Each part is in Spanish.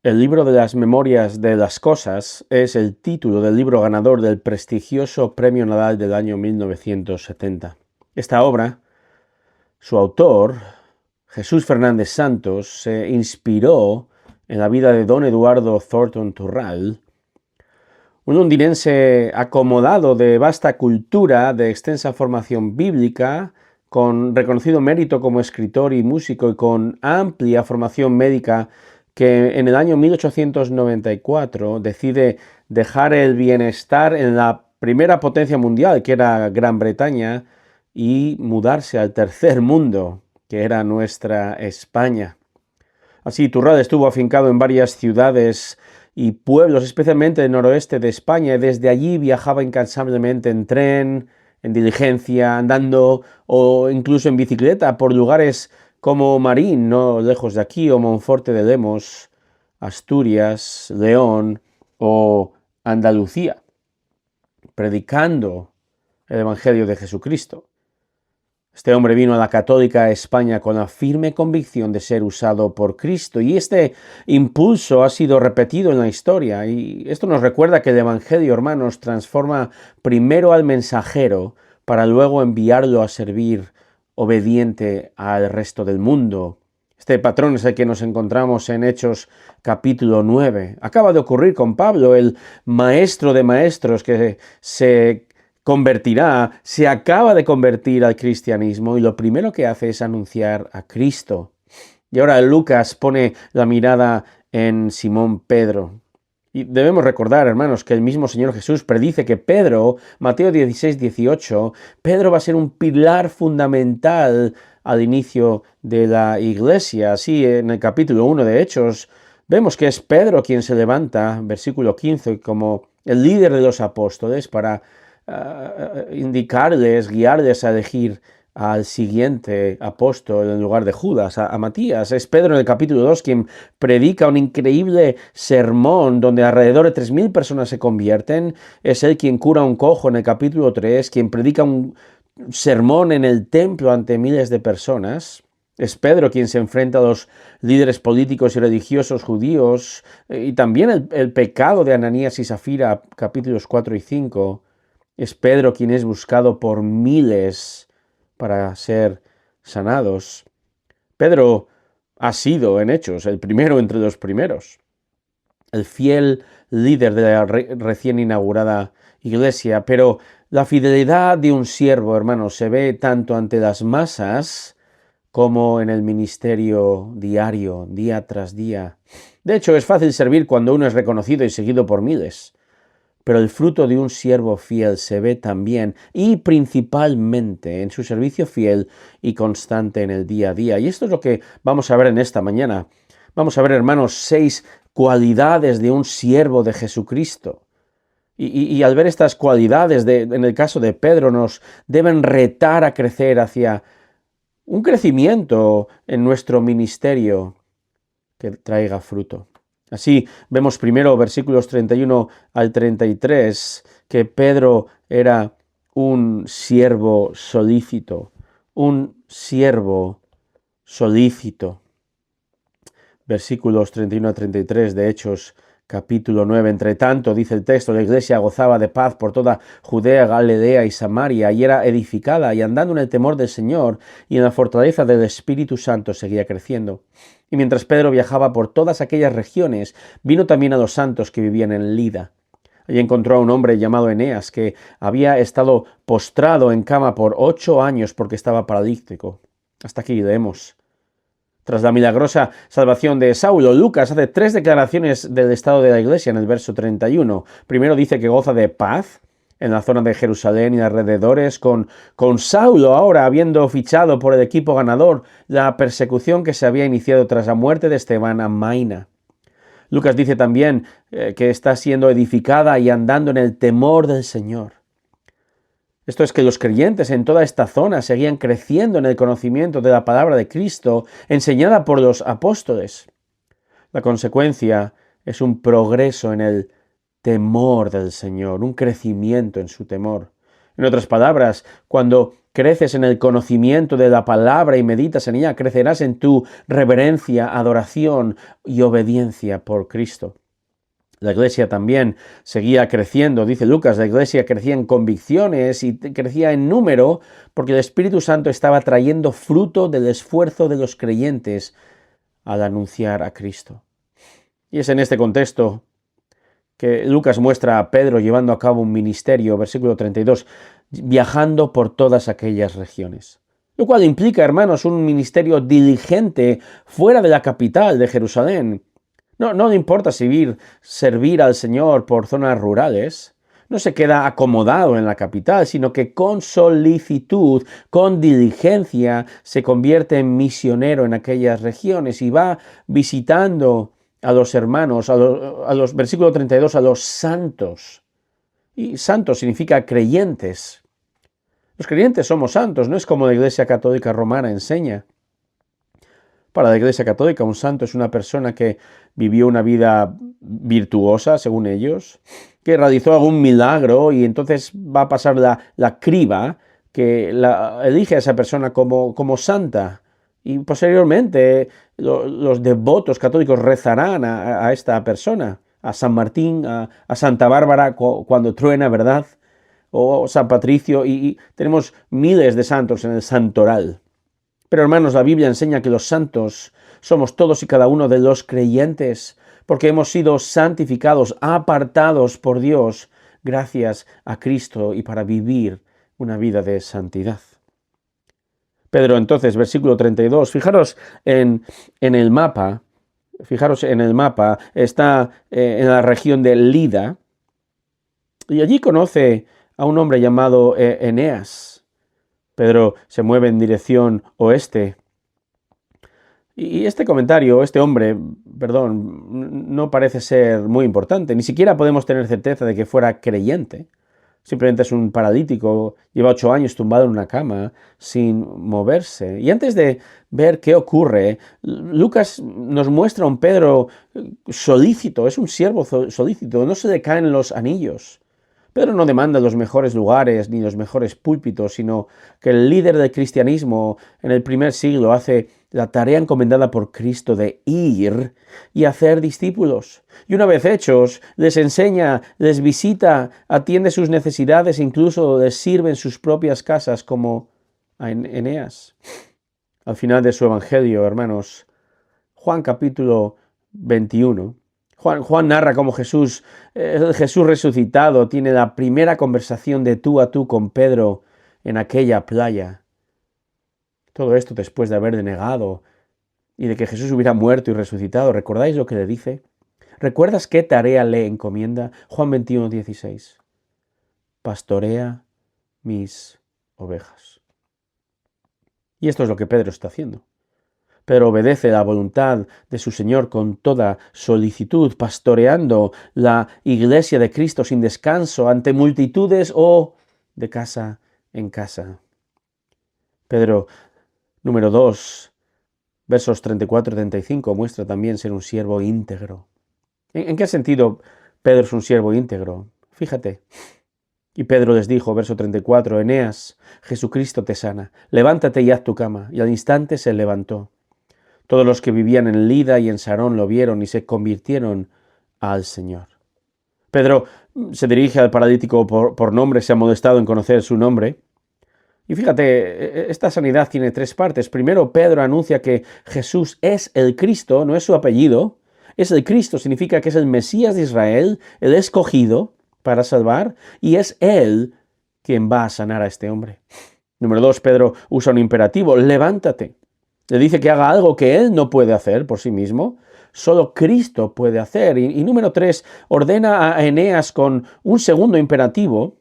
El libro de las Memorias de las Cosas es el título del libro ganador del prestigioso Premio Nadal del año 1970. Esta obra, su autor, Jesús Fernández Santos, se inspiró en la vida de don Eduardo Thornton Turrall, un londinense acomodado de vasta cultura, de extensa formación bíblica, con reconocido mérito como escritor y músico y con amplia formación médica, que en el año 1894 decide dejar el bienestar en la primera potencia mundial, que era Gran Bretaña, y mudarse al tercer mundo, que era nuestra España. Así, Turrall estuvo afincado en varias ciudades y pueblos, especialmente del noroeste de España, y desde allí viajaba incansablemente en tren, en diligencia, andando o incluso en bicicleta por lugares como Marín, no lejos de aquí, o Monforte de Lemos, Asturias, León o Andalucía, predicando el Evangelio de Jesucristo. Este hombre vino a la católica España con la firme convicción de ser usado por Cristo, y este impulso ha sido repetido en la historia, y esto nos recuerda que el Evangelio, hermanos, transforma primero al mensajero para luego enviarlo a servir obediente al resto del mundo. Este patrón es el que nos encontramos en Hechos capítulo 9. Acaba de ocurrir con Pablo, el maestro de maestros que se acaba de convertir al cristianismo, y lo primero que hace es anunciar a Cristo. Y ahora Lucas pone la mirada en Simón Pedro. Y debemos recordar, hermanos, que el mismo Señor Jesús predice que Pedro, Mateo 16, 18, Pedro va a ser un pilar fundamental al inicio de la iglesia. Así, en el capítulo 1 de Hechos, vemos que es Pedro quien se levanta, versículo 15, como el líder de los apóstoles para indicarles, guiarles a elegir al siguiente apóstol en lugar de Judas, a Matías. Es Pedro en el capítulo 2 quien predica un increíble sermón donde alrededor de 3000 personas se convierten. Es él quien cura a un cojo en el capítulo 3, quien predica un sermón en el templo ante miles de personas. Es Pedro quien se enfrenta a los líderes políticos y religiosos judíos, y también el pecado de Ananías y Zafira, capítulos 4 y 5. Es Pedro quien es buscado por miles para ser sanados. Pedro ha sido, en Hechos, el primero entre los primeros, el fiel líder de la recién inaugurada iglesia, pero la fidelidad de un siervo, hermanos, se ve tanto ante las masas como en el ministerio diario, día tras día. De hecho, es fácil servir cuando uno es reconocido y seguido por miles, pero el fruto de un siervo fiel se ve también y principalmente en su servicio fiel y constante en el día a día. Y esto es lo que vamos a ver en esta mañana. Vamos a ver, hermanos, 6 cualidades de un siervo de Jesucristo. Y al ver estas cualidades, en el caso de Pedro, nos deben retar a crecer hacia un crecimiento en nuestro ministerio que traiga fruto. Así vemos primero versículos 31 al 33 que Pedro era un siervo solícito, un siervo solícito. Versículos 31 a 33 de Hechos capítulo 9. Entre tanto, dice el texto, la iglesia gozaba de paz por toda Judea, Galilea y Samaria, y era edificada, y andando en el temor del Señor y en la fortaleza del Espíritu Santo seguía creciendo. Y mientras Pedro viajaba por todas aquellas regiones, vino también a los santos que vivían en Lida. Allí encontró a un hombre llamado Eneas, que había estado postrado en cama por 8 años porque estaba paralítico. Hasta aquí leemos. Tras la milagrosa salvación de Saulo, Lucas hace 3 declaraciones del estado de la iglesia en el verso 31. Primero dice que goza de paz en la zona de Jerusalén y alrededores, con Saulo ahora habiendo fichado por el equipo ganador la persecución que se había iniciado tras la muerte de Esteban a Maina. Lucas dice también que está siendo edificada y andando en el temor del Señor. Esto es que los creyentes en toda esta zona seguían creciendo en el conocimiento de la palabra de Cristo enseñada por los apóstoles. La consecuencia es un progreso en el temor del Señor, un crecimiento en su temor. En otras palabras, cuando creces en el conocimiento de la palabra y meditas en ella, crecerás en tu reverencia, adoración y obediencia por Cristo. La iglesia también seguía creciendo, dice Lucas, la iglesia crecía en convicciones y crecía en número porque el Espíritu Santo estaba trayendo fruto del esfuerzo de los creyentes al anunciar a Cristo. Y es en este contexto que Lucas muestra a Pedro llevando a cabo un ministerio, versículo 32, viajando por todas aquellas regiones. Lo cual implica, hermanos, un ministerio diligente fuera de la capital de Jerusalén. No le importa servir al Señor por zonas rurales. No se queda acomodado en la capital, sino que con solicitud, con diligencia, se convierte en misionero en aquellas regiones y va visitando a los hermanos, a los versículo 32, a los santos. Y santos significa creyentes. Los creyentes somos santos, no es como la Iglesia Católica Romana enseña. Para la Iglesia Católica, un santo es una persona que vivió una vida virtuosa, según ellos, que realizó algún milagro y entonces va a pasar la criba que elige a esa persona como santa. Y posteriormente los devotos católicos rezarán a esta persona, a San Martín, a Santa Bárbara cuando truena, ¿verdad? O San Patricio, y tenemos miles de santos en el santoral. Pero hermanos, la Biblia enseña que los santos somos todos y cada uno de los creyentes, porque hemos sido santificados, apartados por Dios, gracias a Cristo y para vivir una vida de santidad. Pedro, entonces, versículo 32, fijaros en el mapa, está en la región de Lida, y allí conoce a un hombre llamado Eneas. Pedro se mueve en dirección oeste. Y este comentario, este hombre, no parece ser muy importante. Ni siquiera podemos tener certeza de que fuera creyente. Simplemente es un paralítico, lleva 8 años tumbado en una cama sin moverse. Y antes de ver qué ocurre, Lucas nos muestra a un Pedro solícito, es un siervo solícito, no se le caen los anillos. Pedro no demanda los mejores lugares ni los mejores púlpitos, sino que el líder del cristianismo en el primer siglo hace la tarea encomendada por Cristo de ir y hacer discípulos. Y una vez hechos, les enseña, les visita, atiende sus necesidades e incluso les sirve en sus propias casas como a Eneas. Al final de su evangelio, hermanos, Juan capítulo 21, Juan narra cómo Jesús resucitado tiene la primera conversación de tú a tú con Pedro en aquella playa. Todo esto después de haber denegado y de que Jesús hubiera muerto y resucitado. ¿Recordáis lo que le dice? ¿Recuerdas qué tarea le encomienda? Juan 21, 16. Pastorea mis ovejas. Y esto es lo que Pedro está haciendo. Pedro obedece la voluntad de su Señor con toda solicitud, pastoreando la iglesia de Cristo sin descanso ante multitudes o de casa en casa. Pedro, número 2, versos 34 y 35, muestra también ser un siervo íntegro. ¿En qué sentido Pedro es un siervo íntegro? Fíjate. Y Pedro les dijo, verso 34, Eneas, Jesucristo te sana, levántate y haz tu cama. Y al instante se levantó. Todos los que vivían en Lida y en Sarón lo vieron y se convirtieron al Señor. Pedro se dirige al paralítico por nombre, se ha molestado en conocer su nombre. Y fíjate, esta sanidad tiene 3 partes. Primero, Pedro anuncia que Jesús es el Cristo, no es su apellido. Es el Cristo, significa que es el Mesías de Israel, el escogido para salvar, y es Él quien va a sanar a este hombre. Número 2, Pedro usa un imperativo, levántate. Le dice que haga algo que él no puede hacer por sí mismo, solo Cristo puede hacer. Y número 3, ordena a Eneas con un segundo imperativo,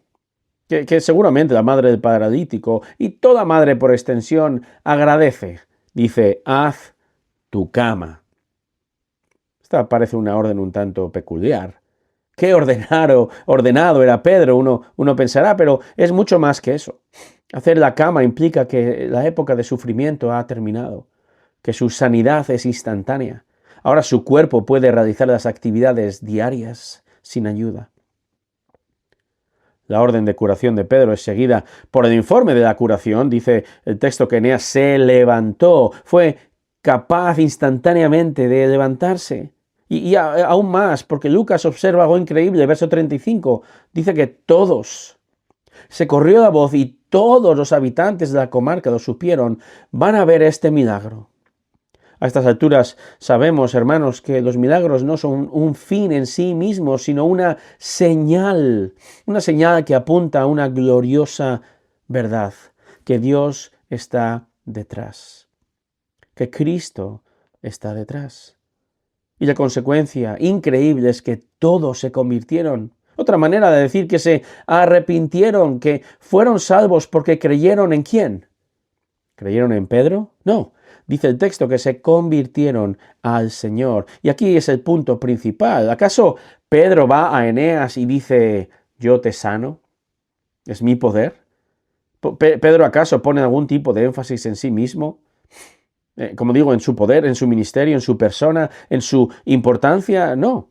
que seguramente la madre del paralítico y toda madre por extensión agradece. Dice, haz tu cama. Esta parece una orden un tanto peculiar. Qué ordenado era Pedro, uno pensará, pero es mucho más que eso. Hacer la cama implica que la época de sufrimiento ha terminado, que su sanidad es instantánea. Ahora su cuerpo puede realizar las actividades diarias sin ayuda. La orden de curación de Pedro es seguida por el informe de la curación. Dice el texto que Eneas se levantó, fue capaz instantáneamente de levantarse. Y aún más, porque Lucas observa algo increíble, verso 35, dice que todos, se corrió la voz y todos los habitantes de la comarca lo supieron, van a ver este milagro. A estas alturas sabemos, hermanos, que los milagros no son un fin en sí mismos, sino una señal que apunta a una gloriosa verdad, que Dios está detrás, que Cristo está detrás. Y la consecuencia increíble es que todos se convirtieron. Otra manera de decir que se arrepintieron, que fueron salvos porque creyeron ¿en quién? ¿Creyeron en Pedro? No. Dice el texto que se convirtieron al Señor. Y aquí es el punto principal. ¿Acaso Pedro va a Eneas y dice, yo te sano? ¿Es mi poder? ¿Pedro acaso pone algún tipo de énfasis en sí mismo? Como digo, en su poder, en su ministerio, en su persona, en su importancia. No.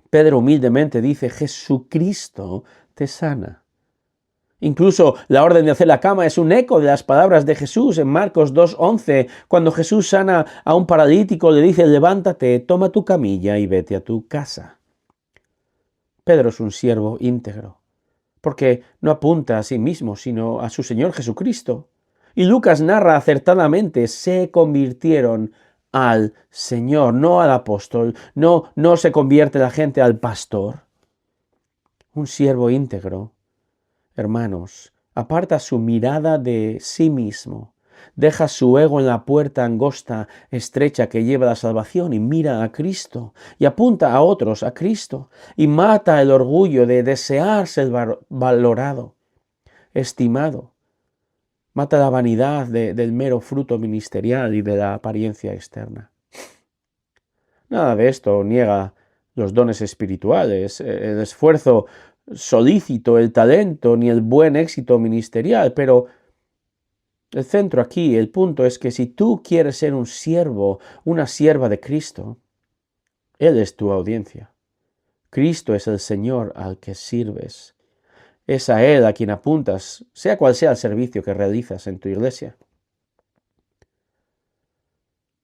Pedro humildemente dice, Jesucristo te sana. Incluso la orden de hacer la cama es un eco de las palabras de Jesús en Marcos 2:11, cuando Jesús sana a un paralítico, le dice, levántate, toma tu camilla y vete a tu casa. Pedro es un siervo íntegro, porque no apunta a sí mismo, sino a su Señor Jesucristo. Y Lucas narra acertadamente, se convirtieron al Señor, no al apóstol, no se convierte la gente al pastor. Un siervo íntegro, hermanos, aparta su mirada de sí mismo, deja su ego en la puerta angosta, estrecha que lleva a la salvación y mira a Cristo y apunta a otros a Cristo y mata el orgullo de desear ser valorado, estimado. Mata la vanidad del mero fruto ministerial y de la apariencia externa. Nada de esto niega los dones espirituales, el esfuerzo solícito, el talento, ni el buen éxito ministerial, pero el centro aquí, el punto es que si tú quieres ser un siervo, una sierva de Cristo, Él es tu audiencia. Cristo es el Señor al que sirves. Es a Él a quien apuntas, sea cual sea el servicio que realizas en tu iglesia.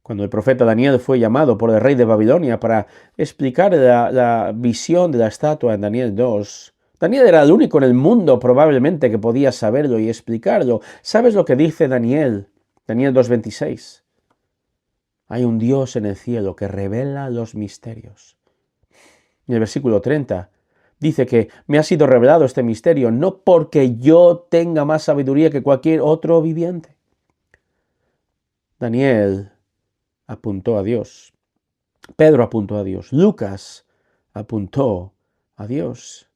Cuando el profeta Daniel fue llamado por el rey de Babilonia para explicar la visión de la estatua en Daniel 2, Daniel era el único en el mundo probablemente que podía saberlo y explicarlo. ¿Sabes lo que dice Daniel? Daniel 2:26. Hay un Dios en el cielo que revela los misterios. En el versículo 30 dice que me ha sido revelado este misterio no porque yo tenga más sabiduría que cualquier otro viviente. Daniel apuntó a Dios. Pedro apuntó a Dios. Lucas apuntó a Dios.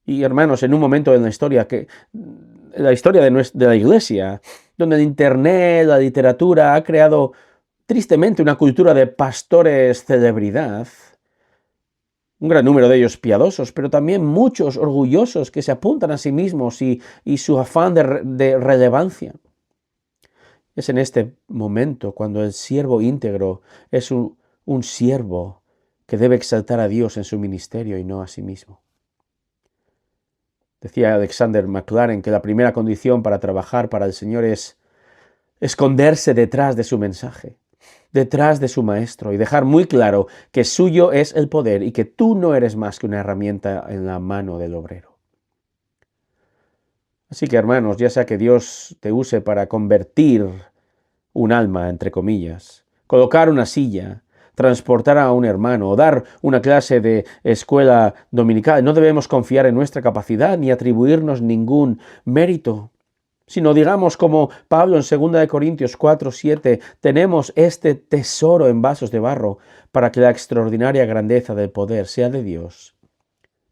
Y hermanos, en un momento en la historia de la iglesia, donde el internet, la literatura ha creado tristemente una cultura de pastores celebridad, un gran número de ellos piadosos, pero también muchos orgullosos que se apuntan a sí mismos y su afán de relevancia. Es en este momento cuando el siervo íntegro es un siervo que debe exaltar a Dios en su ministerio y no a sí mismo. Decía Alexander McLaren que la primera condición para trabajar para el Señor es esconderse detrás de su mensaje, detrás de su maestro y dejar muy claro que suyo es el poder y que tú no eres más que una herramienta en la mano del obrero. Así que, hermanos, ya sea que Dios te use para convertir un alma, entre comillas, colocar una silla, transportar a un hermano o dar una clase de escuela dominical, no debemos confiar en nuestra capacidad ni atribuirnos ningún mérito, sino digamos como Pablo en 2 Corintios 4:7, tenemos este tesoro en vasos de barro para que la extraordinaria grandeza del poder sea de Dios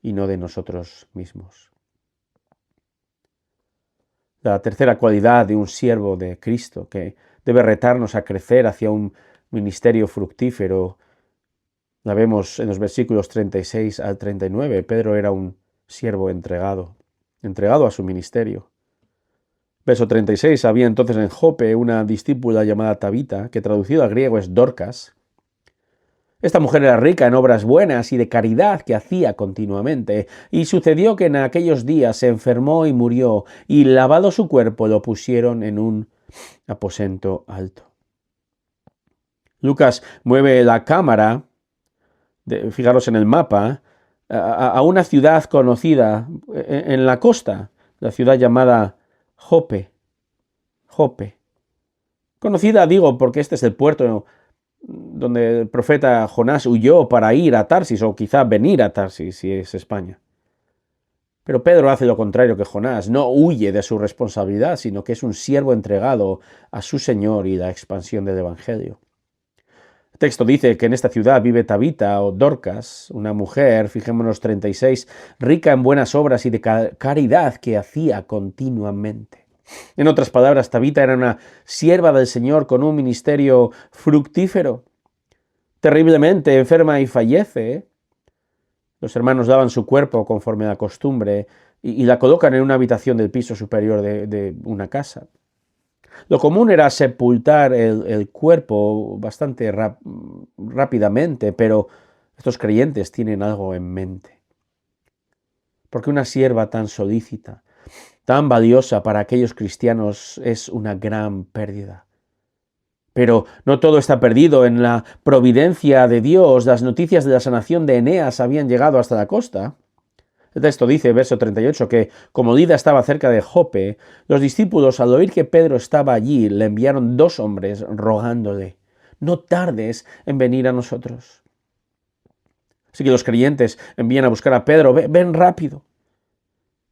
y no de nosotros mismos. La tercera cualidad de un siervo de Cristo que debe retarnos a crecer hacia un ministerio fructífero, la vemos en los versículos 36 al 39. Pedro era un siervo entregado a su ministerio. Verso 36, había entonces en Jope una discípula llamada Tabita, que traducido al griego es Dorcas. Esta mujer era rica en obras buenas y de caridad que hacía continuamente, y sucedió que en aquellos días se enfermó y murió, y lavado su cuerpo lo pusieron en un aposento alto. Lucas mueve la cámara, fijaros en el mapa, a una ciudad conocida en la costa, la ciudad llamada Jope. Jope. Conocida, digo, porque este es el puerto donde el profeta Jonás huyó para ir a Tarsis, o quizá venir a Tarsis, si es España. Pero Pedro hace lo contrario que Jonás, no huye de su responsabilidad, sino que es un siervo entregado a su Señor y la expansión del Evangelio. El texto dice que en esta ciudad vive Tabita o Dorcas, una mujer, fijémonos 36, rica en buenas obras y de caridad que hacía continuamente. En otras palabras, Tabita era una sierva del Señor con un ministerio fructífero. Terriblemente enferma y fallece. Los hermanos daban su cuerpo conforme a la costumbre y la colocan en una habitación del piso superior de una casa. Lo común era sepultar el cuerpo bastante rápidamente, pero estos creyentes tienen algo en mente. Porque una sierva tan solícita, tan valiosa para aquellos cristianos, es una gran pérdida. Pero no todo está perdido. En la providencia de Dios, las noticias de la sanación de Eneas habían llegado hasta la costa. El texto dice, verso 38, que como Lida estaba cerca de Jope, los discípulos, al oír que Pedro estaba allí, le enviaron 2 hombres rogándole, no tardes en venir a nosotros. Así que los creyentes envían a buscar a Pedro, ven rápido.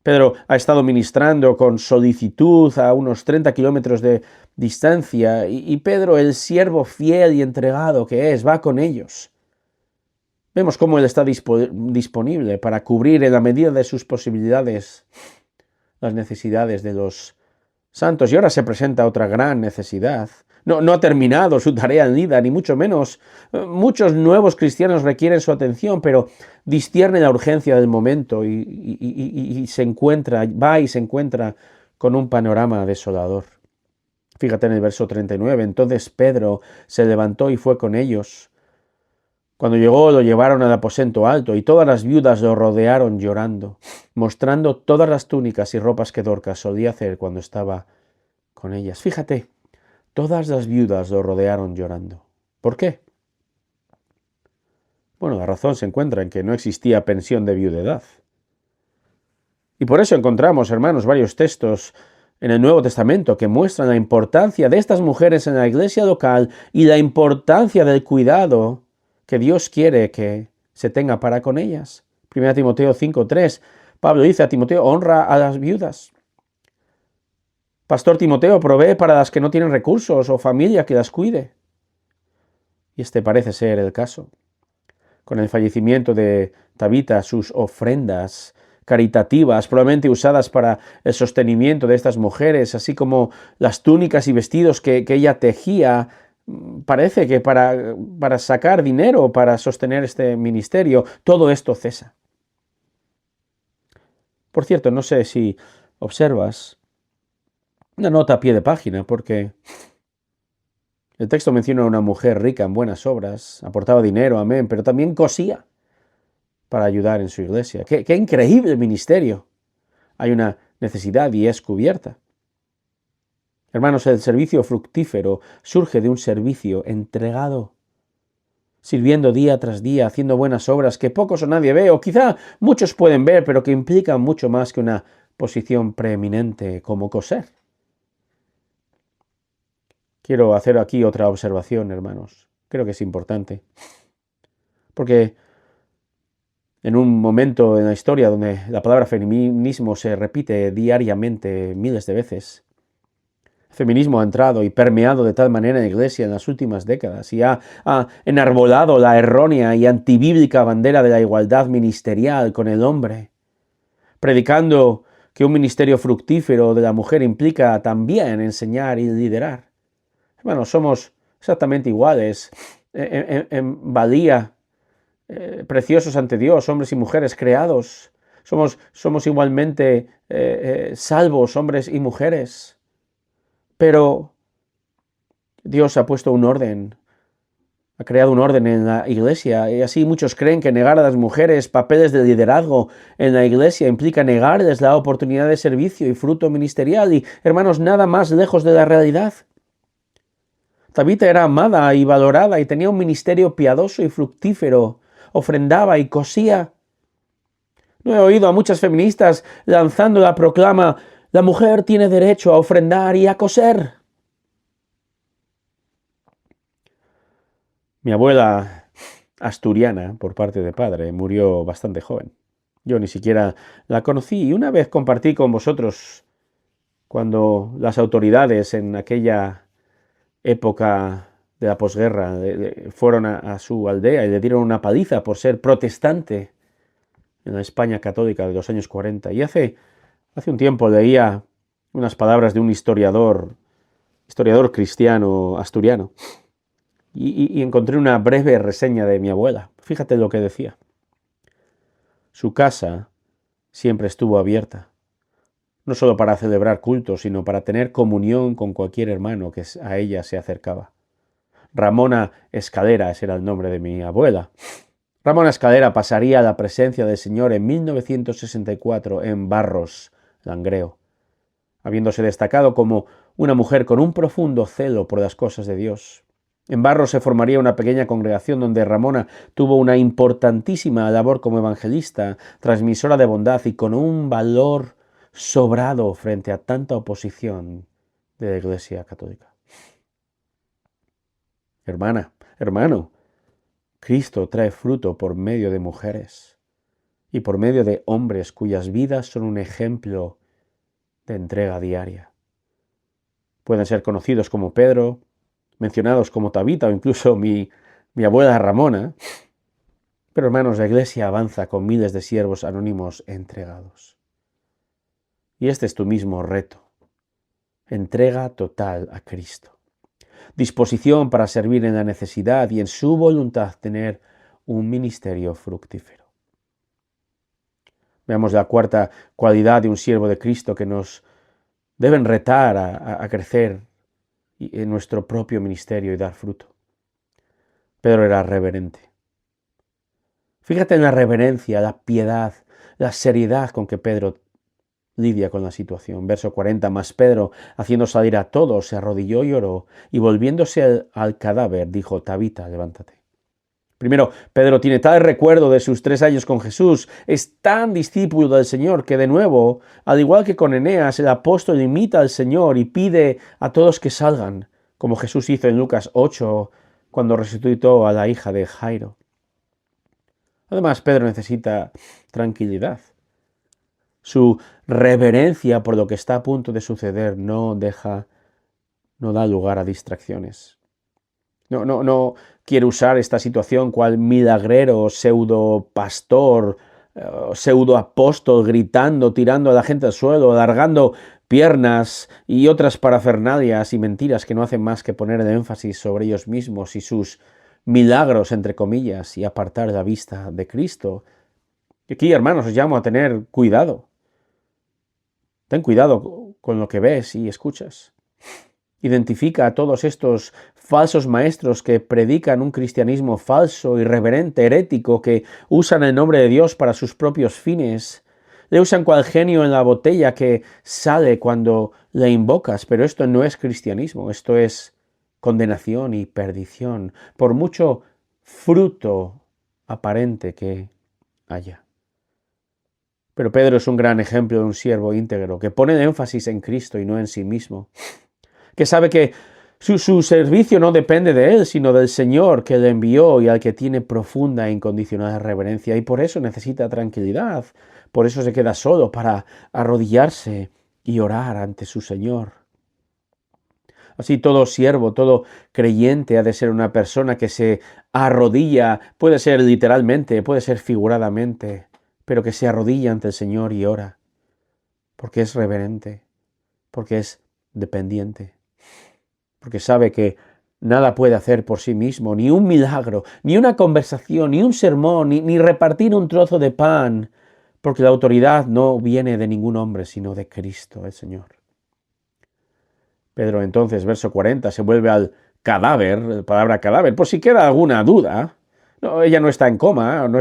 Pedro ha estado ministrando con solicitud a unos 30 kilómetros de distancia y Pedro, el siervo fiel y entregado que es, va con ellos. Vemos cómo él está disponible para cubrir en la medida de sus posibilidades las necesidades de los santos. Y ahora se presenta otra gran necesidad. No ha terminado su tarea en Lida, ni mucho menos. Muchos nuevos cristianos requieren su atención, pero discierne la urgencia del momento y se encuentra con un panorama desolador. Fíjate en el verso 39. Entonces Pedro se levantó y fue con ellos. Cuando llegó, lo llevaron al aposento alto, y todas las viudas lo rodearon llorando, mostrando todas las túnicas y ropas que Dorcas solía hacer cuando estaba con ellas. Fíjate, todas las viudas lo rodearon llorando. ¿Por qué? Bueno, la razón se encuentra en que no existía pensión de viudedad. Y por eso encontramos, hermanos, varios textos en el Nuevo Testamento que muestran la importancia de estas mujeres en la iglesia local y la importancia del cuidado que Dios quiere que se tenga para con ellas. 1 Timoteo 5:3, Pablo dice a Timoteo, honra a las viudas. Pastor Timoteo, provee para las que no tienen recursos o familia que las cuide. Y este parece ser el caso. Con el fallecimiento de Tabita, sus ofrendas caritativas, probablemente usadas para el sostenimiento de estas mujeres, así como las túnicas y vestidos que ella tejía, parece que para sacar dinero, para sostener este ministerio, todo esto cesa. Por cierto, no sé si observas una nota a pie de página, porque el texto menciona a una mujer rica en buenas obras, aportaba dinero, amén, pero también cosía para ayudar en su iglesia. ¡Qué increíble ministerio! Hay una necesidad y es cubierta. Hermanos, el servicio fructífero surge de un servicio entregado, sirviendo día tras día, haciendo buenas obras que pocos o nadie ve, o quizá muchos pueden ver, pero que implican mucho más que una posición preeminente como coser. Quiero hacer aquí otra observación, hermanos. Creo que es importante. Porque en un momento en la historia donde la palabra feminismo se repite diariamente miles de veces, el feminismo ha entrado y permeado de tal manera en la Iglesia en las últimas décadas y ha enarbolado la errónea y antibíblica bandera de la igualdad ministerial con el hombre, predicando que un ministerio fructífero de la mujer implica también enseñar y liderar. Hermanos, somos exactamente iguales en valía, preciosos ante Dios, hombres y mujeres creados. Somos igualmente salvos, hombres y mujeres. Pero Dios ha puesto un orden Ha creado un orden en la iglesia y así muchos creen que negar a las mujeres papeles de liderazgo en la iglesia implica negarles la oportunidad de servicio y fruto ministerial y, hermanos, nada más lejos de la realidad. Tabita era amada y valorada y tenía un ministerio piadoso y fructífero, ofrendaba y cosía. No he oído a muchas feministas lanzando la proclama: la mujer tiene derecho a ofrendar y a coser. Mi abuela asturiana, por parte de padre, murió bastante joven. Yo ni siquiera la conocí y una vez compartí con vosotros cuando las autoridades en aquella época de la posguerra fueron a su aldea y le dieron una paliza por ser protestante en la España católica de los años 40. Y hace un tiempo leía unas palabras de un historiador cristiano asturiano. Y encontré una breve reseña de mi abuela. Fíjate lo que decía. Su casa siempre estuvo abierta, no solo para celebrar cultos, sino para tener comunión con cualquier hermano que a ella se acercaba. Ramona Escalera, ese era el nombre de mi abuela. Ramona Escalera pasaría a la presencia del Señor en 1964 en Barros, Langreo, habiéndose destacado como una mujer con un profundo celo por las cosas de Dios. En Barros se formaría una pequeña congregación donde Ramona tuvo una importantísima labor como evangelista, transmisora de bondad y con un valor sobrado frente a tanta oposición de la Iglesia Católica. Hermana, hermano, Cristo trae fruto por medio de mujeres y por medio de hombres cuyas vidas son un ejemplo de entrega diaria. Pueden ser conocidos como Pedro, mencionados como Tabita o incluso mi abuela Ramona. Pero hermanos, la Iglesia avanza con miles de siervos anónimos entregados. Y este es tu mismo reto. Entrega total a Cristo. Disposición para servir en la necesidad y en su voluntad tener un ministerio fructífero. Veamos la cuarta cualidad de un siervo de Cristo que nos deben retar a crecer en nuestro propio ministerio y dar fruto. Pedro era reverente. Fíjate en la reverencia, la piedad, la seriedad con que Pedro lidia con la situación. Verso 40, mas Pedro, haciendo salir a todos, se arrodilló y oró, y volviéndose al cadáver, dijo: Tabita, levántate. Primero, Pedro tiene tal recuerdo de sus 3 años con Jesús, es tan discípulo del Señor que de nuevo, al igual que con Eneas, el apóstol imita al Señor y pide a todos que salgan, como Jesús hizo en Lucas 8, cuando resucitó a la hija de Jairo. Además, Pedro necesita tranquilidad. Su reverencia por lo que está a punto de suceder no da lugar a distracciones. No quiere usar esta situación cual milagrero, pseudo pastor, pseudo apóstol, gritando, tirando a la gente al suelo, alargando piernas y otras parafernalias y mentiras que no hacen más que poner el énfasis sobre ellos mismos y sus milagros, entre comillas, y apartar la vista de Cristo. Y aquí, hermanos, os llamo a tener cuidado. Ten cuidado con lo que ves y escuchas. Identifica a todos estos falsos maestros que predican un cristianismo falso, irreverente, herético, que usan el nombre de Dios para sus propios fines. Le usan cual genio en la botella que sale cuando le invocas, pero esto no es cristianismo, esto es condenación y perdición, por mucho fruto aparente que haya. Pero Pedro es un gran ejemplo de un siervo íntegro, que pone el énfasis en Cristo y no en sí mismo, que sabe que su servicio no depende de él, sino del Señor que le envió y al que tiene profunda e incondicional reverencia, y por eso necesita tranquilidad, por eso se queda solo para arrodillarse y orar ante su Señor. Así todo siervo, todo creyente ha de ser una persona que se arrodilla, puede ser literalmente, puede ser figuradamente, pero que se arrodilla ante el Señor y ora, porque es reverente, porque es dependiente, porque sabe que nada puede hacer por sí mismo, ni un milagro, ni una conversación, ni un sermón, ni repartir un trozo de pan, porque la autoridad no viene de ningún hombre, sino de Cristo, el Señor. Pedro entonces, verso 40, se vuelve al cadáver, la palabra cadáver, por si queda alguna duda. No, ella no está en coma, no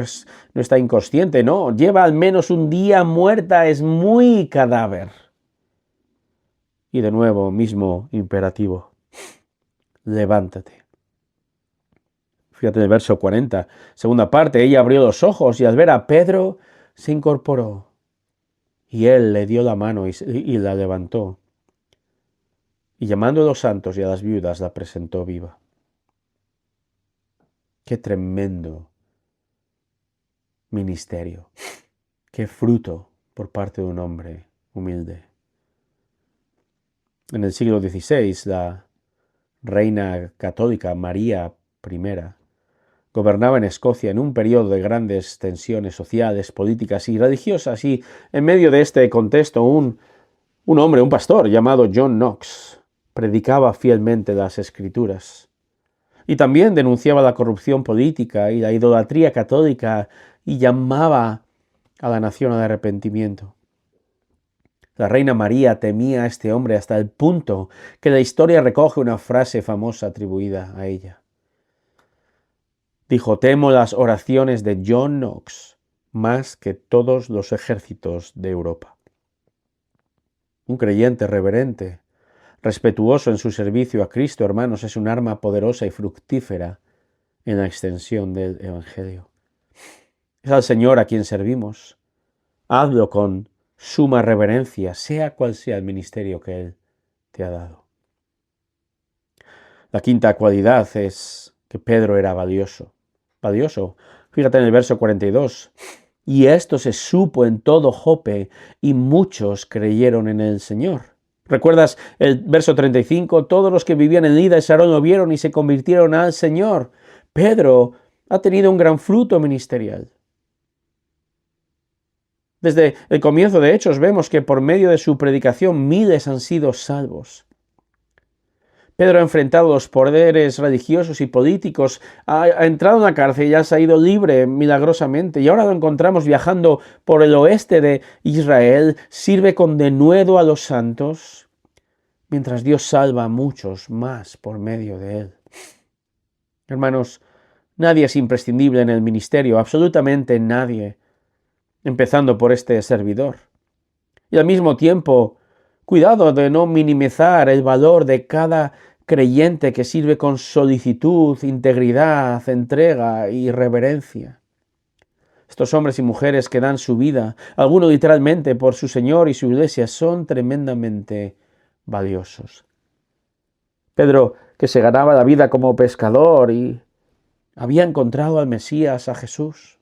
está inconsciente, no, lleva al menos un día muerta, es muy cadáver. Y de nuevo, mismo imperativo, levántate. Fíjate en el verso 40, segunda parte, ella abrió los ojos y al ver a Pedro se incorporó. Y él le dio la mano y la levantó. Y llamando a los santos y a las viudas la presentó viva. Qué tremendo ministerio. Qué fruto por parte de un hombre humilde. En el siglo XVI, la reina católica María I gobernaba en Escocia en un periodo de grandes tensiones sociales, políticas y religiosas, y en medio de este contexto un hombre, un pastor llamado John Knox, predicaba fielmente las Escrituras. Y también denunciaba la corrupción política y la idolatría católica y llamaba a la nación al arrepentimiento. La reina María temía a este hombre hasta el punto que la historia recoge una frase famosa atribuida a ella. Dijo: temo las oraciones de John Knox más que todos los ejércitos de Europa. Un creyente reverente, respetuoso en su servicio a Cristo, hermanos, es un arma poderosa y fructífera en la extensión del Evangelio. Es al Señor a quien servimos. Hazlo con suma reverencia, sea cual sea el ministerio que Él te ha dado. La quinta cualidad es que Pedro era valioso. Valioso. Fíjate en el verso 42. Y esto se supo en todo Jope, y muchos creyeron en el Señor. ¿Recuerdas el verso 35? Todos los que vivían en Lida y Sarón lo vieron y se convirtieron al Señor. Pedro ha tenido un gran fruto ministerial. Desde el comienzo de Hechos vemos que por medio de su predicación miles han sido salvos. Pedro ha enfrentado los poderes religiosos y políticos, ha entrado en la cárcel y ha salido libre milagrosamente. Y ahora lo encontramos viajando por el oeste de Israel, sirve con denuedo a los santos, mientras Dios salva a muchos más por medio de él. Hermanos, nadie es imprescindible en el ministerio, absolutamente nadie, empezando por este servidor. Y al mismo tiempo, cuidado de no minimizar el valor de cada creyente que sirve con solicitud, integridad, entrega y reverencia. Estos hombres y mujeres que dan su vida, algunos literalmente por su Señor y su iglesia, son tremendamente valiosos. Pedro, que se ganaba la vida como pescador y había encontrado al Mesías, a Jesús.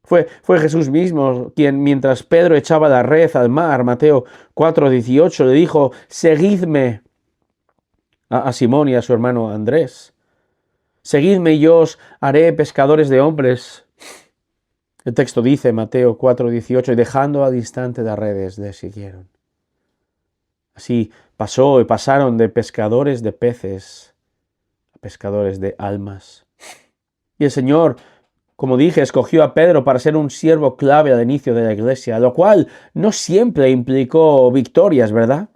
Fue Jesús mismo quien, mientras Pedro echaba la red al mar, Mateo 4:18, le dijo: seguidme, a Simón y a su hermano Andrés. Seguidme y yo os haré pescadores de hombres. El texto dice, Mateo 4:18, y dejando al instante las redes, le siguieron. Así pasaron de pescadores de peces a pescadores de almas. Y el Señor, como dije, escogió a Pedro para ser un siervo clave al inicio de la iglesia, lo cual no siempre implicó victorias, ¿verdad?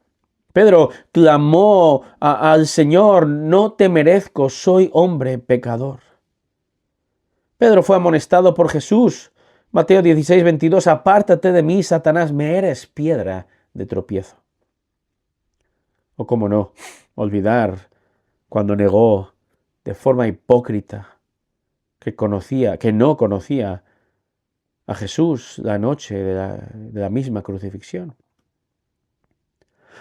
Pedro clamó al Señor: no te merezco, soy hombre pecador. Pedro fue amonestado por Jesús. Mateo 16:22, apártate de mí, Satanás, me eres piedra de tropiezo. O cómo no, olvidar cuando negó de forma hipócrita que no conocía a Jesús la noche de la misma crucifixión.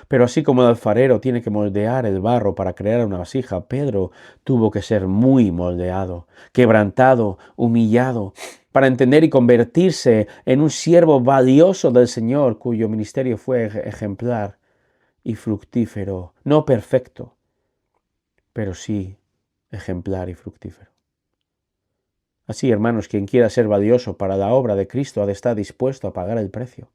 Pero así como el alfarero tiene que moldear el barro para crear una vasija, Pedro tuvo que ser muy moldeado, quebrantado, humillado, para entender y convertirse en un siervo valioso del Señor, cuyo ministerio fue ejemplar y fructífero, no perfecto, pero sí ejemplar y fructífero. Así, hermanos, quien quiera ser valioso para la obra de Cristo ha de estar dispuesto a pagar el precio.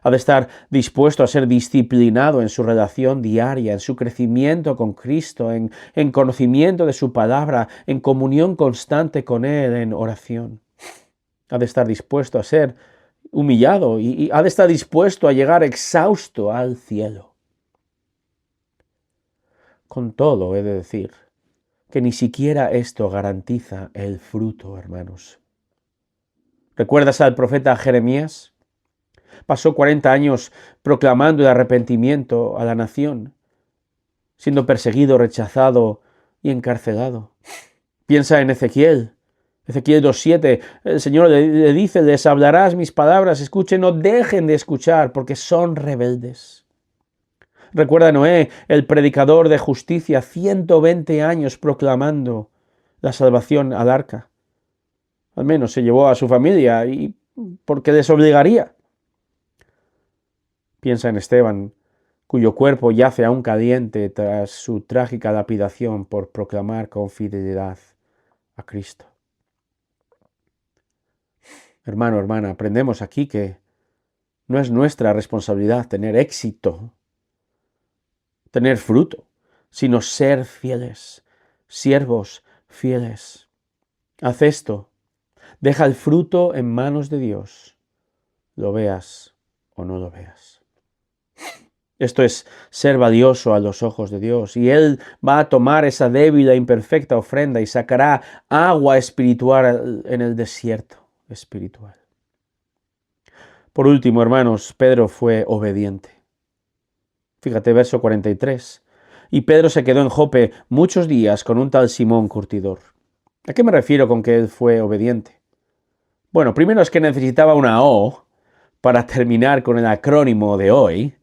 Ha de estar dispuesto a ser disciplinado en su relación diaria, en su crecimiento con Cristo, en conocimiento de su palabra, en comunión constante con Él, en oración. Ha de estar dispuesto a ser humillado y ha de estar dispuesto a llegar exhausto al cielo. Con todo, he de decir, que ni siquiera esto garantiza el fruto, hermanos. ¿Recuerdas al profeta Jeremías? Pasó 40 años proclamando el arrepentimiento a la nación, siendo perseguido, rechazado y encarcelado. Piensa en Ezequiel 2:7, el Señor le dice, les hablarás mis palabras, escuchen, no dejen de escuchar, porque son rebeldes. Recuerda a Noé, el predicador de justicia, 120 años proclamando la salvación al arca. Al menos se llevó a su familia, y porque les obligaría. Piensa en Esteban, cuyo cuerpo yace aún caliente tras su trágica lapidación por proclamar con fidelidad a Cristo. Hermano, hermana, aprendemos aquí que no es nuestra responsabilidad tener éxito, tener fruto, sino ser fieles, siervos fieles. Haz esto, deja el fruto en manos de Dios, lo veas o no lo veas. Esto es ser valioso a los ojos de Dios, y Él va a tomar esa débil e imperfecta ofrenda y sacará agua espiritual en el desierto espiritual. Por último, hermanos, Pedro fue obediente. Fíjate, verso 43. Y Pedro se quedó en Jope muchos días con un tal Simón curtidor. ¿A qué me refiero con que él fue obediente? Bueno, primero es que necesitaba una O para terminar con el acrónimo de hoy,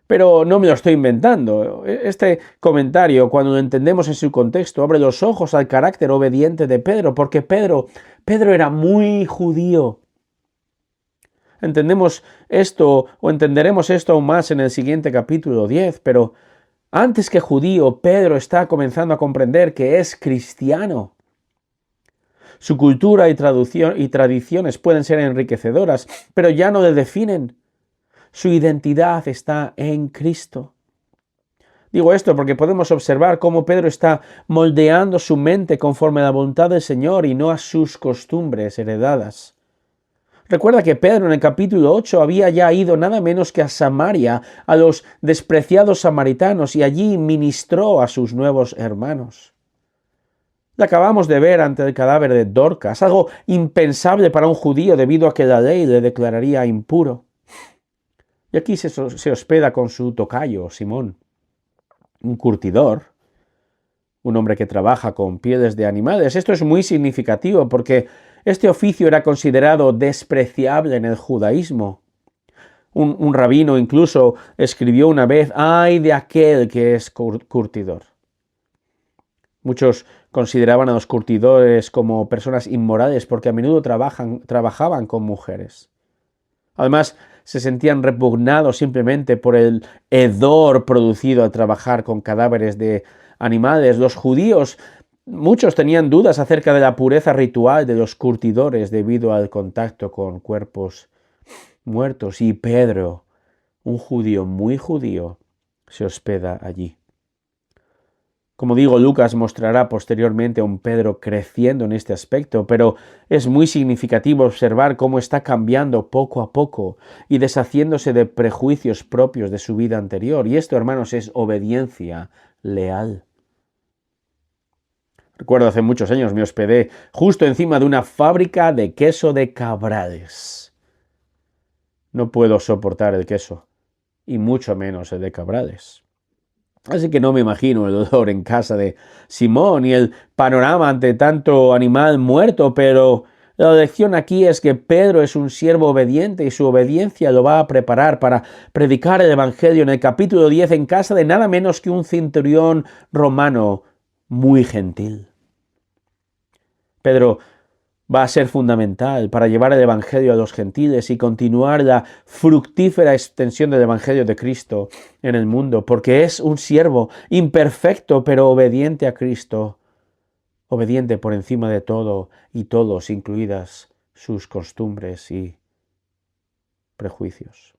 pero no me lo estoy inventando. Este comentario, cuando lo entendemos en su contexto, abre los ojos al carácter obediente de Pedro, porque Pedro era muy judío. Entendemos esto, o entenderemos esto aún más en el siguiente capítulo 10, pero antes que judío, Pedro está comenzando a comprender que es cristiano. Su cultura y tradiciones pueden ser enriquecedoras, pero ya no le definen. Su identidad está en Cristo. Digo esto porque podemos observar cómo Pedro está moldeando su mente conforme a la voluntad del Señor y no a sus costumbres heredadas. Recuerda que Pedro en el capítulo 8 había ya ido nada menos que a Samaria, a los despreciados samaritanos, y allí ministró a sus nuevos hermanos. Le acabamos de ver ante el cadáver de Dorcas, algo impensable para un judío debido a que la ley le declararía impuro. Y aquí se hospeda con su tocayo, Simón, un curtidor, un hombre que trabaja con pieles de animales. Esto es muy significativo porque este oficio era considerado despreciable en el judaísmo. Un rabino incluso escribió una vez, ¡ay de aquel que es curtidor! Muchos consideraban a los curtidores como personas inmorales porque a menudo trabajaban con mujeres. Además, se sentían repugnados simplemente por el hedor producido al trabajar con cadáveres de animales. Los judíos, muchos tenían dudas acerca de la pureza ritual de los curtidores debido al contacto con cuerpos muertos. Y Pedro, un judío muy judío, se hospeda allí. Como digo, Lucas mostrará posteriormente a un Pedro creciendo en este aspecto, pero es muy significativo observar cómo está cambiando poco a poco y deshaciéndose de prejuicios propios de su vida anterior. Y esto, hermanos, es obediencia leal. Recuerdo hace muchos años me hospedé justo encima de una fábrica de queso de Cabrales. No puedo soportar el queso, y mucho menos el de Cabrales. Así que no me imagino el olor en casa de Simón y el panorama ante tanto animal muerto, pero la lección aquí es que Pedro es un siervo obediente y su obediencia lo va a preparar para predicar el Evangelio en el capítulo 10 en casa de nada menos que un centurión romano muy gentil. Pedro va a ser fundamental para llevar el Evangelio a los gentiles y continuar la fructífera extensión del Evangelio de Cristo en el mundo, porque es un siervo imperfecto pero obediente a Cristo, obediente por encima de todo y todos, incluidas sus costumbres y prejuicios.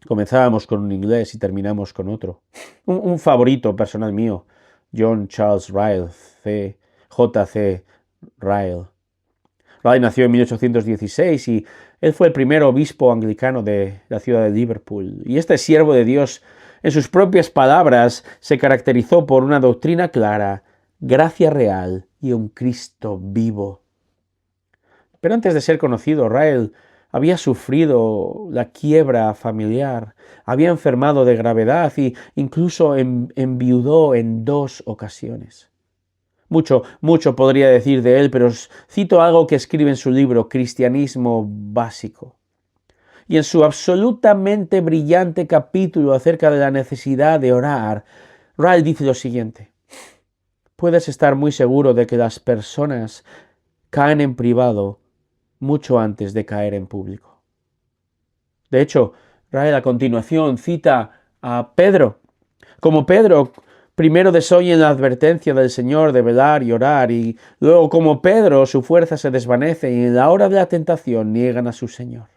Comenzábamos con un inglés y terminamos con otro. Un favorito personal mío, John Charles Ryle, J.C. Ryle. Ryle nació en 1816 y él fue el primer obispo anglicano de la ciudad de Liverpool. Y este siervo de Dios En sus propias palabras, se caracterizó por una doctrina clara, gracia real y un Cristo vivo. Pero antes de ser conocido, Ryle había sufrido la quiebra familiar, había enfermado de gravedad e incluso enviudó en 2 ocasiones. Mucho podría decir de él, pero os cito algo que escribe en su libro Cristianismo Básico. Y en su absolutamente brillante capítulo acerca de la necesidad de orar, Ryle dice lo siguiente: puedes estar muy seguro de que las personas caen en privado mucho antes de caer en público. De hecho, Ryle a continuación cita a Pedro. Como Pedro primero desoyen la advertencia del Señor de velar y orar, y luego como Pedro su fuerza se desvanece y en la hora de la tentación niegan a su Señor.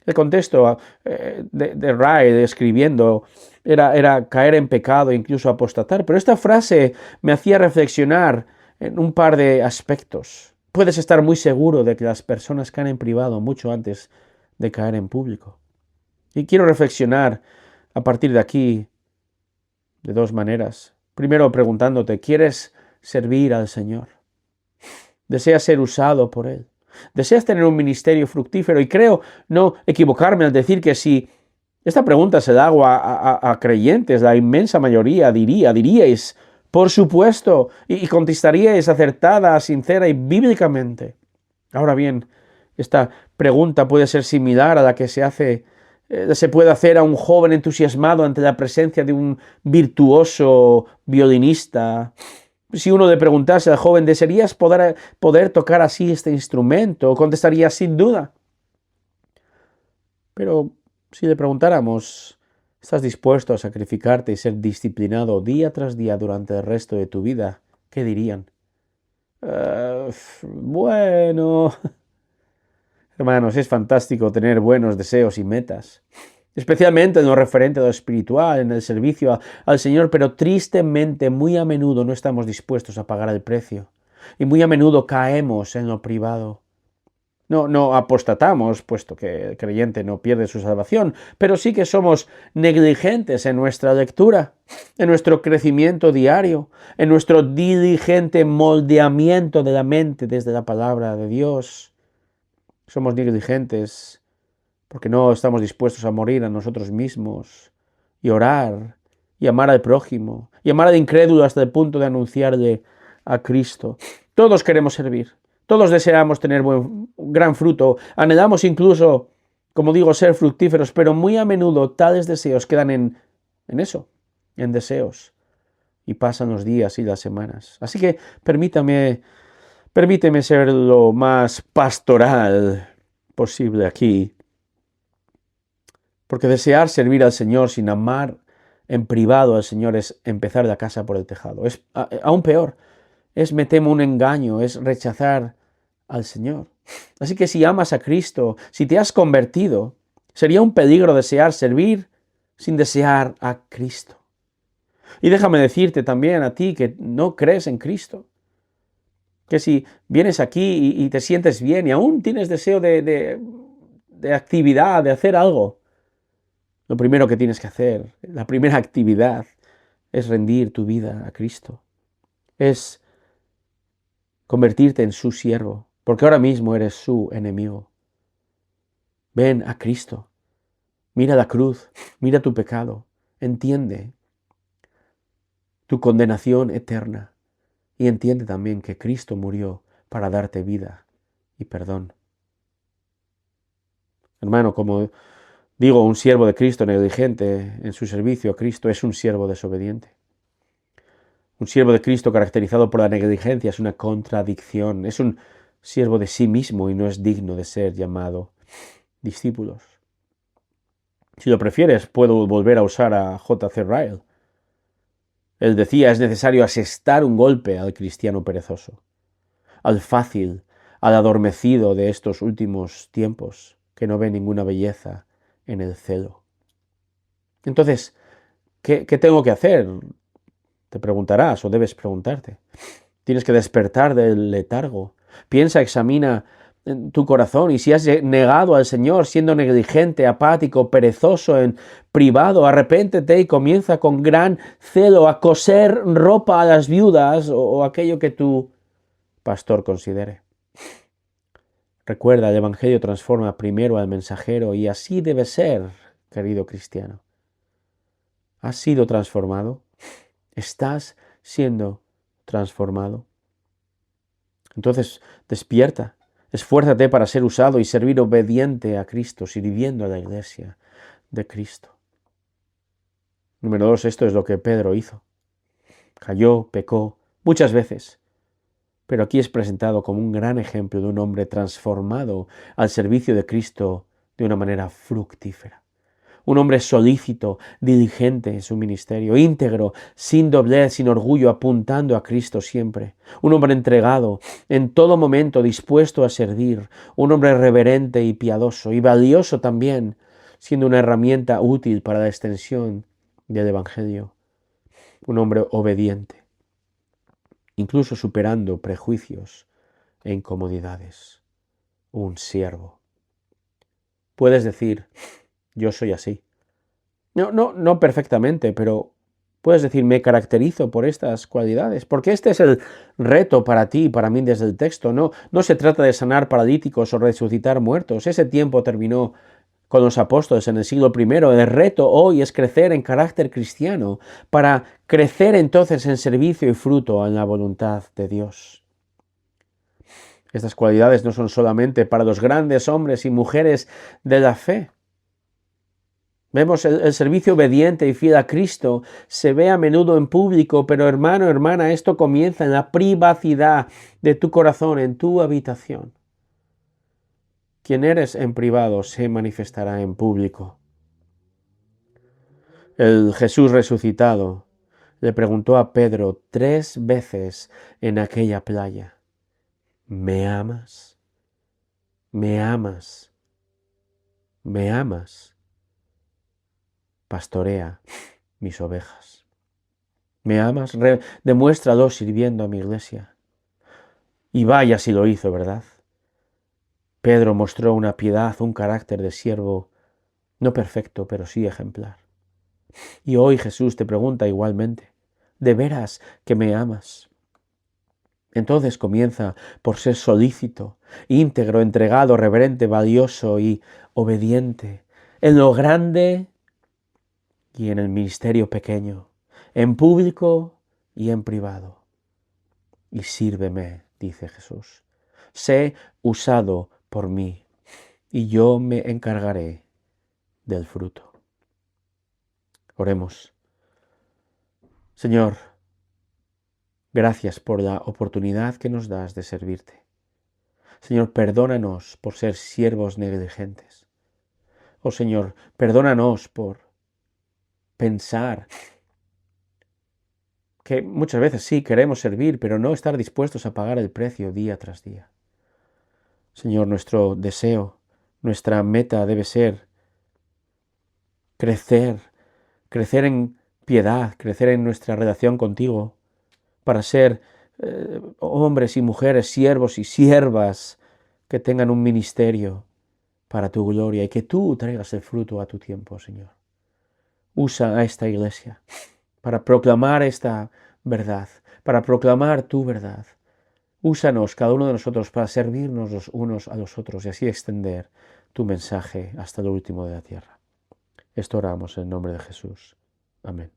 El contexto de Ryle escribiendo era caer en pecado e incluso apostatar, pero esta frase me hacía reflexionar en un par de aspectos. Puedes estar muy seguro de que las personas caen en privado mucho antes de caer en público. Y quiero reflexionar a partir de aquí de 2 maneras. Primero, preguntándote, ¿quieres servir al Señor? ¿Deseas ser usado por Él? ¿Deseas tener un ministerio fructífero? Y creo no equivocarme al decir que si esta pregunta se la hago a creyentes, la inmensa mayoría diríais, por supuesto, y contestaríais acertada, sincera y bíblicamente. Ahora bien, esta pregunta puede ser similar a la que se puede hacer a un joven entusiasmado ante la presencia de un virtuoso violinista. Si uno le preguntase al joven, ¿desearías poder tocar así este instrumento? Contestaría, sin duda. Pero si le preguntáramos, ¿estás dispuesto a sacrificarte y ser disciplinado día tras día durante el resto de tu vida? ¿Qué dirían? Bueno, hermanos, es fantástico tener buenos deseos y metas, especialmente en lo referente a lo espiritual, en el servicio al Señor, pero tristemente muy a menudo no estamos dispuestos a pagar el precio y muy a menudo caemos en lo privado. No apostatamos, puesto que el creyente no pierde su salvación, pero sí que somos negligentes en nuestra lectura, en nuestro crecimiento diario, en nuestro diligente moldeamiento de la mente desde la palabra de Dios. Somos negligentes porque no estamos dispuestos a morir a nosotros mismos y orar y amar al prójimo y amar al incrédulo hasta el punto de anunciarle a Cristo. Todos queremos servir. Todos deseamos tener gran fruto, anhelamos incluso, como digo, ser fructíferos, pero muy a menudo tales deseos quedan en eso, en deseos, y pasan los días y las semanas. Así que permíteme ser lo más pastoral posible aquí, porque desear servir al Señor sin amar en privado al Señor es empezar la casa por el tejado. Es aún peor, me temo, un engaño, es rechazar al Señor. Así que si amas a Cristo, si te has convertido, sería un peligro desear servir sin desear a Cristo. Y déjame decirte también a ti que no crees en Cristo, que si vienes aquí y te sientes bien y aún tienes deseo de actividad, de hacer algo, lo primero que tienes que hacer, la primera actividad, es rendir tu vida a Cristo. Es convertirte en su siervo, porque ahora mismo eres su enemigo. Ven a Cristo, mira la cruz, mira tu pecado, entiende tu condenación eterna y entiende también que Cristo murió para darte vida y perdón. Hermano, como digo, un siervo de Cristo negligente en su servicio a Cristo es un siervo desobediente. Un siervo de Cristo caracterizado por la negligencia es una contradicción, es un siervo de sí mismo y no es digno de ser llamado discípulos. Si lo prefieres, puedo volver a usar a J.C. Ryle. Él decía, es necesario asestar un golpe al cristiano perezoso, al fácil, al adormecido de estos últimos tiempos, que no ve ninguna belleza en el celo. Entonces, ¿qué tengo que hacer? Te preguntarás o debes preguntarte. Tienes que despertar del letargo. Piensa, examina en tu corazón, y si has negado al Señor siendo negligente, apático, perezoso en privado, arrepéntete y comienza con gran celo a coser ropa a las viudas o aquello que tu pastor considere. Recuerda, el Evangelio transforma primero al mensajero y así debe ser, querido cristiano. ¿Has sido transformado? ¿Estás siendo transformado? Entonces, despierta, esfuérzate para ser usado y servir obediente a Cristo, sirviendo a la iglesia de Cristo. Número 2, esto es lo que Pedro hizo. Cayó, pecó, muchas veces, pero aquí es presentado como un gran ejemplo de un hombre transformado al servicio de Cristo de una manera fructífera. Un hombre solícito, diligente en su ministerio, íntegro, sin doblez, sin orgullo, apuntando a Cristo siempre. Un hombre entregado, en todo momento dispuesto a servir. Un hombre reverente y piadoso y valioso también, siendo una herramienta útil para la extensión del Evangelio. Un hombre obediente, incluso superando prejuicios e incomodidades. Un siervo. Puedes decir, yo soy así. No perfectamente, pero puedes decir, me caracterizo por estas cualidades, porque este es el reto para ti y para mí desde el texto. No se trata de sanar paralíticos o resucitar muertos. Ese tiempo terminó con los apóstoles en el siglo I. El reto hoy es crecer en carácter cristiano para crecer entonces en servicio y fruto en la voluntad de Dios. Estas cualidades no son solamente para los grandes hombres y mujeres de la fe. Vemos el servicio obediente y fiel a Cristo se ve a menudo en público, pero hermano, hermana, esto comienza en la privacidad de tu corazón, en tu habitación. Quien eres en privado se manifestará en público. El Jesús resucitado le preguntó a Pedro 3 veces en aquella playa, ¿me amas? ¿Me amas? ¿Me amas? Pastorea mis ovejas. ¿Me amas? Demuéstralo sirviendo a mi iglesia. Y vaya si lo hizo, ¿verdad? Pedro mostró una piedad, un carácter de siervo, no perfecto, pero sí ejemplar. Y hoy Jesús te pregunta igualmente, ¿de veras que me amas? Entonces comienza por ser solícito, íntegro, entregado, reverente, valioso y obediente, en lo grande y en el ministerio pequeño, en público y en privado. Y sírveme, dice Jesús. Sé usado por mí y yo me encargaré del fruto. Oremos. Señor, gracias por la oportunidad que nos das de servirte. Señor, perdónanos por ser siervos negligentes. Oh Señor, perdónanos por pensar que muchas veces sí queremos servir, pero no estar dispuestos a pagar el precio día tras día. Señor, nuestro deseo, nuestra meta debe ser crecer en piedad, crecer en nuestra relación contigo, para ser hombres y mujeres, siervos y siervas que tengan un ministerio para tu gloria y que tú traigas el fruto a tu tiempo, Señor. Usa a esta iglesia para proclamar esta verdad, para proclamar tu verdad. Úsanos, cada uno de nosotros, para servirnos los unos a los otros y así extender tu mensaje hasta lo último de la tierra. Esto oramos en nombre de Jesús. Amén.